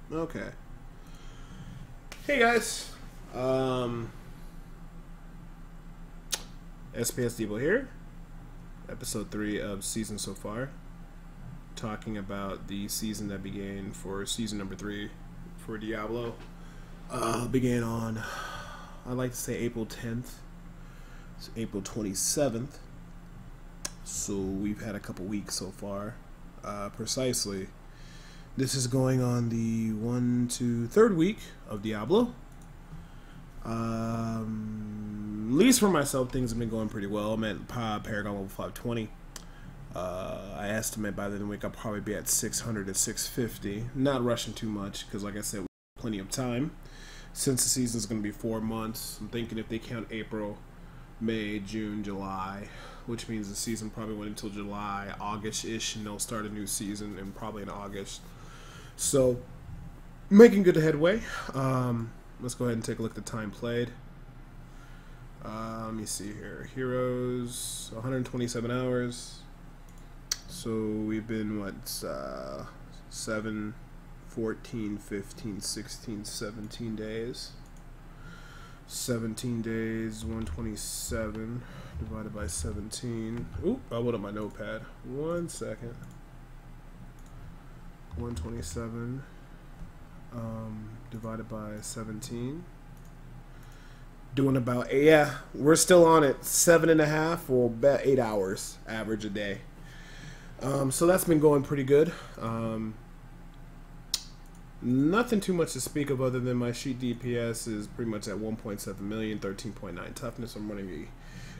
Okay. Hey guys. SPS Debo here. Episode 3 of season so far. Talking about the season that began for season number 3 for Diablo. Began on, I'd like to say April 10th. It's April 27th. So we've had a couple weeks so far. Precisely. This is going on the 3rd week of Diablo. At least for myself, things have been going pretty well. I'm at Paragon level 520. I estimate by the end of the week I'll probably be at 600 to 650. Not rushing too much because, like I said, we have plenty of time. Since the season is going to be 4 months, I'm thinking if they count April, May, June, July, which means the season probably went until July, August-ish, and they'll start a new season and probably in August. So, making good headway. Let's go ahead and take a look at the time played. Let me see here. Heroes, 127 hours. So we've been, 7, 14, 15, 16, 17 days. 17 days, 127 divided by 17. Oop, I went up my notepad. 1 second. 127 divided by 17. Doing about, yeah, we're still on it. 7.5 or about 8 hours average a day. So that's been going pretty good. Nothing too much to speak of other than my sheet DPS is pretty much at 1.7 million, 13.9 toughness. I'm running a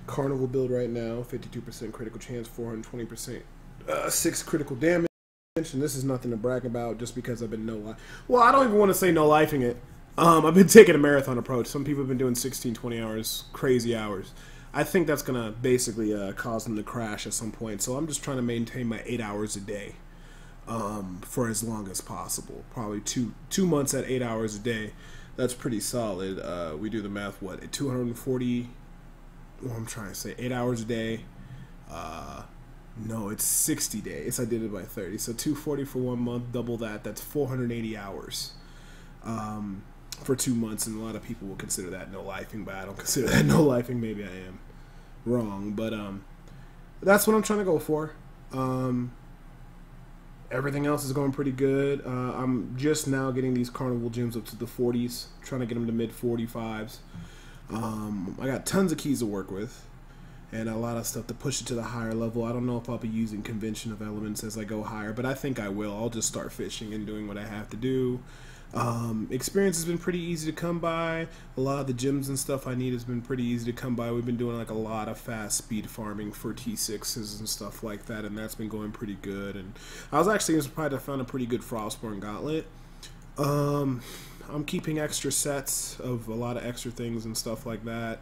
Carnival build right now, 52% critical chance, 420% 6 critical damage. And this is nothing to brag about just because I've been well, I don't even want to say no-lifing it. I've been taking a marathon approach. Some people have been doing 16, 20 hours, crazy hours. I think that's going to basically cause them to crash at some point. So I'm just trying to maintain my 8 hours a day for as long as possible. Probably two months at 8 hours a day. That's pretty solid. We do the math, what, at 240, well, I'm trying to say 8 hours a day. No, it's 60 days. I did it by 30. So 240 for 1 month, double that. That's 480 hours for 2 months. And a lot of people will consider that no-lifing, but I don't consider that no-lifing. Maybe I am wrong. But that's what I'm trying to go for. Everything else is going pretty good. I'm just now getting these Carnival gems up to the 40s. Trying to get them to mid-45s. I got tons of keys to work with. And a lot of stuff to push it to the higher level. I don't know if I'll be using convention of elements as I go higher, but I think I will. I'll just start fishing and doing what I have to do. Experience has been pretty easy to come by. A lot of the gems and stuff I need has been pretty easy to come by. We've been doing like a lot of fast speed farming for T6s and stuff like that, and that's been going pretty good. And I was actually surprised I found a pretty good Frostborn Gauntlet. I'm keeping extra sets of a lot of extra things and stuff like that.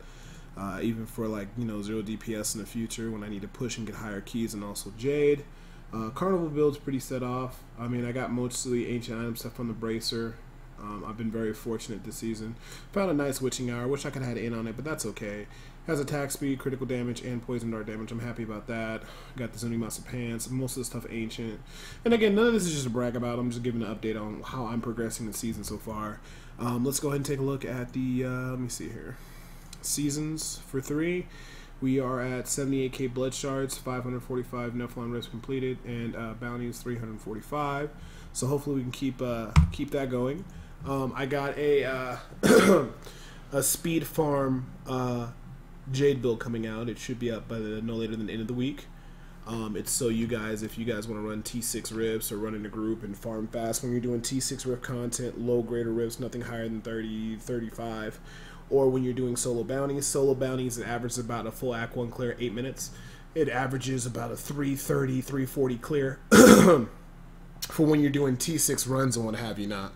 Even for 0 DPS in the future when I need to push and get higher keys, and also Jade. Carnival build's pretty set off. I mean, I got mostly ancient item stuff from the Bracer. I've been very fortunate this season. Found a nice witching hour. Wish I could have had in on it, but that's okay. Has attack speed, critical damage, and poison dart damage. I'm happy about that. Got the Zunimasa pants. Most of the stuff ancient. And again, none of this is just a brag about. I'm just giving an update on how I'm progressing the season so far. Let's go ahead and take a look at the, let me see here. Seasons for 3. We are at 78k blood shards, 545 Nephilim rifts completed, and bounties 345. So hopefully we can keep that going. I got a a speed farm Jade build coming out. It should be up by no later than the end of the week. It's so you guys, if you guys want to run T6 rifts or run in a group and farm fast when you're doing T6 rift content, low grader rifts, nothing higher than 30, 35. Or when you're doing solo bounties, it averages about a full Act 1 clear, 8 minutes. It averages about a 330, 340 clear for when you're doing T6 runs and what have you not.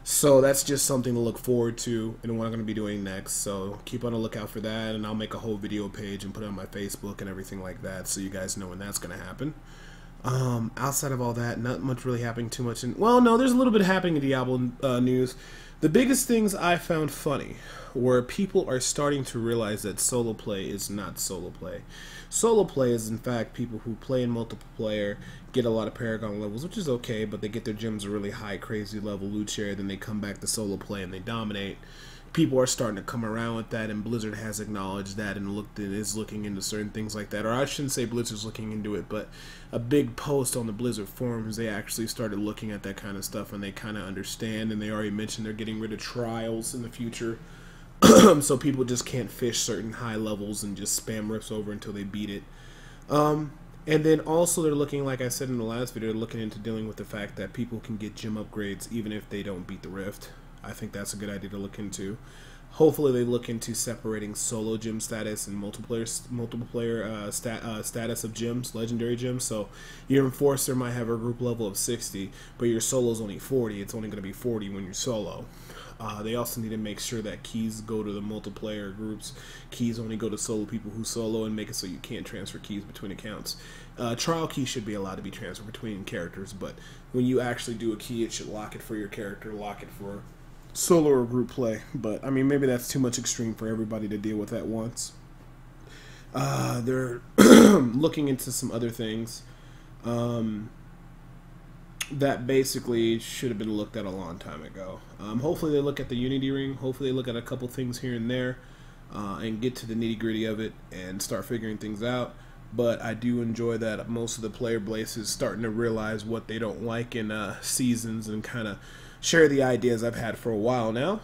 So that's just something to look forward to and what I'm going to be doing next. So keep on the lookout for that, and I'll make a whole video page and put it on my Facebook and everything like that so you guys know when that's going to happen. Outside of all that, not much really happening too much. Well, no, there's a little bit happening in Diablo news. The biggest things I found funny were people are starting to realize that solo play is not solo play. Solo play is, in fact, people who play in multiple player, get a lot of Paragon levels, which is okay, but they get their gems a really high, crazy level loot share, then they come back to solo play and they dominate. People are starting to come around with that, and Blizzard has acknowledged that and is looking into certain things like that. Or I shouldn't say Blizzard's looking into it, but a big post on the Blizzard forums, they actually started looking at that kind of stuff, and they kind of understand, and they already mentioned they're getting rid of trials in the future. So people just can't fish certain high levels and just spam rifts over until they beat it. And then also they're looking, like I said in the last video, they're looking into dealing with the fact that people can get gem upgrades even if they don't beat the rift. I think that's a good idea to look into. Hopefully they look into separating solo gem status and multiplayer status of gems, legendary gems. So your enforcer might have a group level of 60, but your solo is only 40. It's only going to be 40 when you're solo. They also need to make sure that keys go to the multiplayer groups. Keys only go to solo people who solo, and make it so you can't transfer keys between accounts. Trial keys should be allowed to be transferred between characters, but when you actually do a key, it should lock it for your character, lock it for solo or group play. But I mean, maybe that's too much extreme for everybody to deal with at once. They're looking into some other things that basically should have been looked at a long time ago. Hopefully they look at the Unity Ring. Hopefully they look at a couple things here and there and get to the nitty gritty of it and start figuring things out. But I do enjoy that most of the player base is starting to realize what they don't like in seasons and kind of share the ideas I've had for a while now.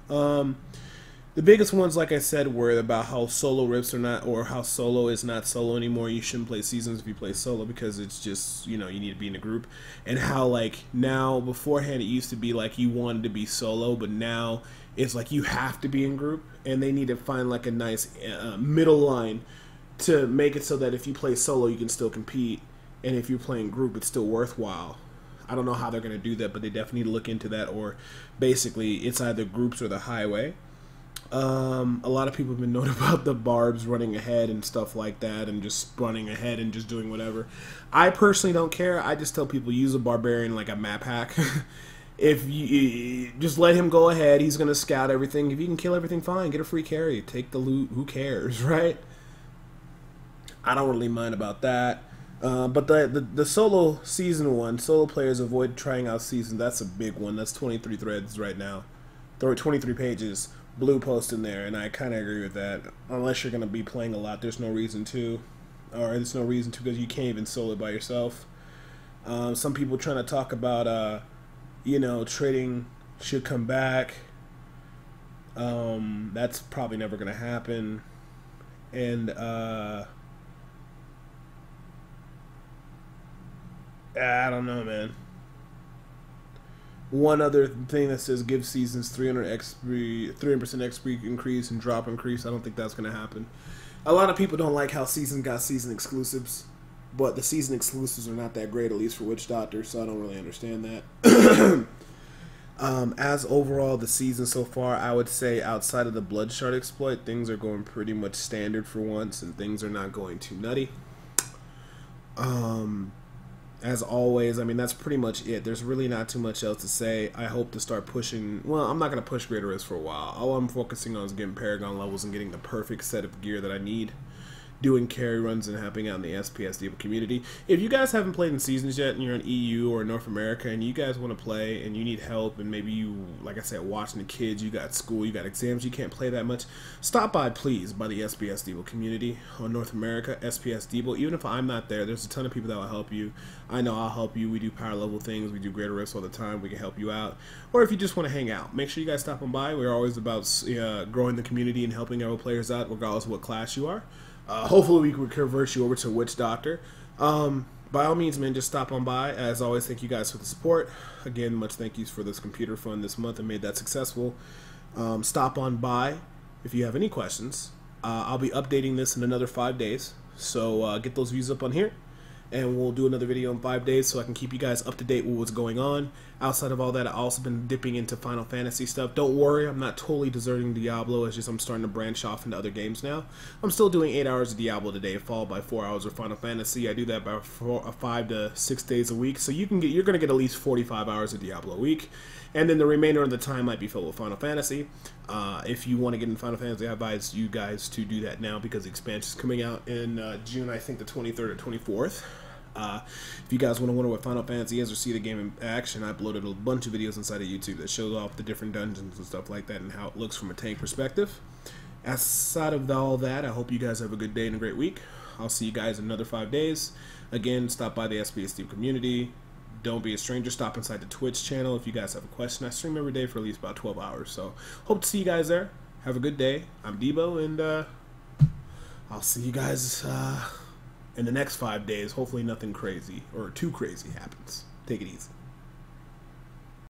The biggest ones, like I said, were about how solo rifts are not, or how solo is not solo anymore. You shouldn't play seasons if you play solo because it's just, you know, you need to be in a group. And how, like, now, beforehand it used to be like you wanted to be solo, but now it's like you have to be in group. And they need to find like a nice middle line to make it so that if you play solo, you can still compete. And if you're playing group, it's still worthwhile. I don't know how they're going to do that, but they definitely need to look into that. Or basically, it's either groups or the highway. A lot of people have been known about the barbs running ahead and stuff like that, and just running ahead and just doing whatever. I personally don't care. I just tell people use a barbarian like a map hack. If you just let him go ahead, he's going to scout everything. If you can kill everything, fine. Get a free carry. Take the loot. Who cares, right? I don't really mind about that. But the solo season one, solo players avoid trying out season. That's a big one. That's 23 threads right now. 23 pages. Blue post in there, and I kind of agree with that. Unless you're going to be playing a lot, there's no reason to. Or there's no reason to because you can't even solo it by yourself. Some people trying to talk about, you know, trading should come back. That's probably never going to happen. And, I don't know, man. One other thing that says give seasons 300% XP increase and drop increase. I don't think that's going to happen. A lot of people don't like how season got season exclusives, but the season exclusives are not that great, at least for Witch Doctor, so I don't really understand that. As overall the season so far, I would say outside of the Blood Shard exploit, things are going pretty much standard for once, and things are not going too nutty. As always, I mean, that's pretty much it. There's really not too much else to say. I hope to start pushing... Well, I'm not going to push Greater Risk for a while. All I'm focusing on is getting Paragon levels and getting the perfect set of gear that I need. Doing carry runs and helping out in the SPS Debo community. If you guys haven't played in Seasons yet and you're in EU or North America and you guys want to play and you need help and maybe you, like I said, watching the kids, you got school, you got exams, you can't play that much, stop by, please, by the SPS Debo community on North America, SPS Debo. Even if I'm not there, there's a ton of people that will help you. I know I'll help you. We do power level things. We do Greater Risk all the time. We can help you out. Or if you just want to hang out, make sure you guys stop on by. We're always about growing the community and helping our players out regardless of what class you are. Hopefully we can convert you over to Witch Doctor. By all means, man, just stop on by. As always, thank you guys for the support. Again, much thank yous for this computer fund this month and made that successful. Stop on by if you have any questions. I'll be updating this in another 5 days. So get those views up on here. And we'll do another video in 5 days so I can keep you guys up to date with what's going on. Outside of all that, I've also been dipping into Final Fantasy stuff. Don't worry, I'm not totally deserting Diablo. It's just I'm starting to branch off into other games now. I'm still doing 8 hours of Diablo today, followed by 4 hours of Final Fantasy. I do that by 5 to 6 days a week, so you're gonna get at least 45 hours of Diablo a week, and then the remainder of the time might be filled with Final Fantasy. If you want to get in Final Fantasy, I advise you guys to do that now because the expansion is coming out in June, I think the 23rd or 24th. If you guys want to wonder what Final Fantasy is or see the game in action, I uploaded a bunch of videos inside of YouTube that shows off the different dungeons and stuff like that and how it looks from a tank perspective. Outside of all that, I hope you guys have a good day and a great week. I'll see you guys in another 5 days. Again, stop by the SBS Steam community. Don't be a stranger. Stop inside the Twitch channel if you guys have a question. I stream every day for at least about 12 hours. So hope to see you guys there. Have a good day. I'm Debo, and I'll see you guys in the next 5 days. Hopefully nothing crazy or too crazy happens. Take it easy.